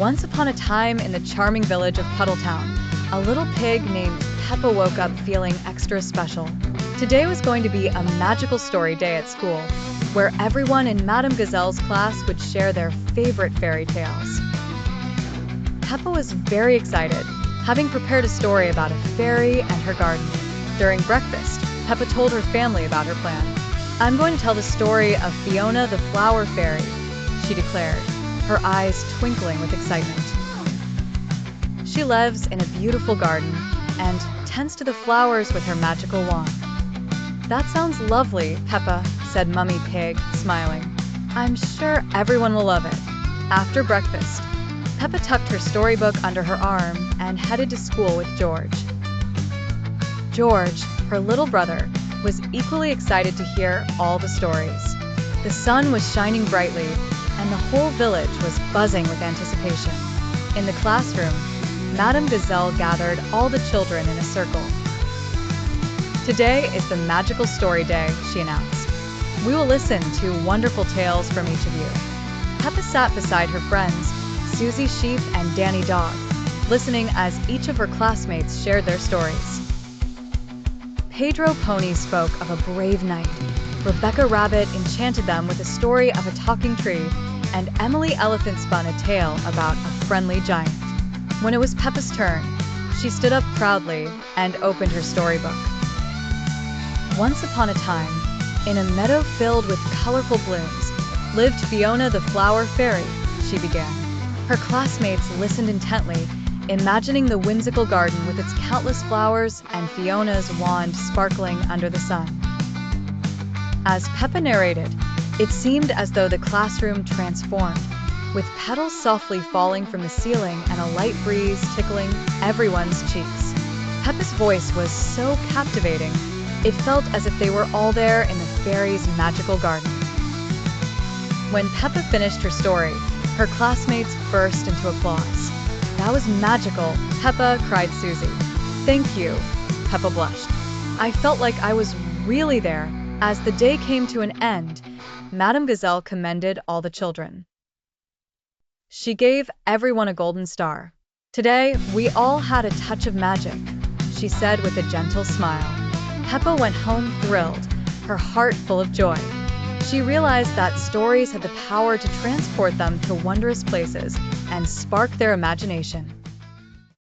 Once upon a time in the charming village of Puddletown, a little pig named Peppa woke up feeling extra special. Today was going to be a magical story day at school, where everyone in Madame Gazelle's class would share their favorite fairy tales. Peppa was very excited, having prepared a story about a fairy and her garden. During breakfast, Peppa told her family about her plan. "I'm going to tell the story of Fiona the Flower Fairy," she declared, her eyes twinkling with excitement. "She lives in a beautiful garden and tends to the flowers with her magical wand." "That sounds lovely, Peppa," said Mummy Pig, smiling. "I'm sure everyone will love it." After breakfast, Peppa tucked her storybook under her arm and headed to school with George. George, her little brother, was equally excited to hear all the stories. The sun was shining brightly, and the whole village was buzzing with anticipation. In the classroom, Madame Gazelle gathered all the children in a circle. "Today is the magical story day," she announced. "We will listen to wonderful tales from each of you." Peppa sat beside her friends, Susie Sheep and Danny Dog, listening as each of her classmates shared their stories. Pedro Pony spoke of a brave knight, Rebecca Rabbit enchanted them with a story of a talking tree, and Emily Elephant spun a tale about a friendly giant. When it was Peppa's turn, she stood up proudly and opened her storybook. "Once upon a time, in a meadow filled with colorful blooms, lived Fiona the Flower Fairy," she began. Her classmates listened intently, imagining the whimsical garden with its countless flowers and Fiona's wand sparkling under the sun. As Peppa narrated, it seemed as though the classroom transformed, with petals softly falling from the ceiling and a light breeze tickling everyone's cheeks. Peppa's voice was so captivating, it felt as if they were all there in the fairy's magical garden. When Peppa finished her story, her classmates burst into applause. "That was magical, Peppa," cried Susie. "Thank you," Peppa blushed. "I felt like I was really there." As the day came to an end, Madame Gazelle commended all the children. She gave everyone a golden star. "Today, we all had a touch of magic," she said with a gentle smile. Peppa went home thrilled, her heart full of joy. She realized that stories had the power to transport them to wondrous places and spark their imagination.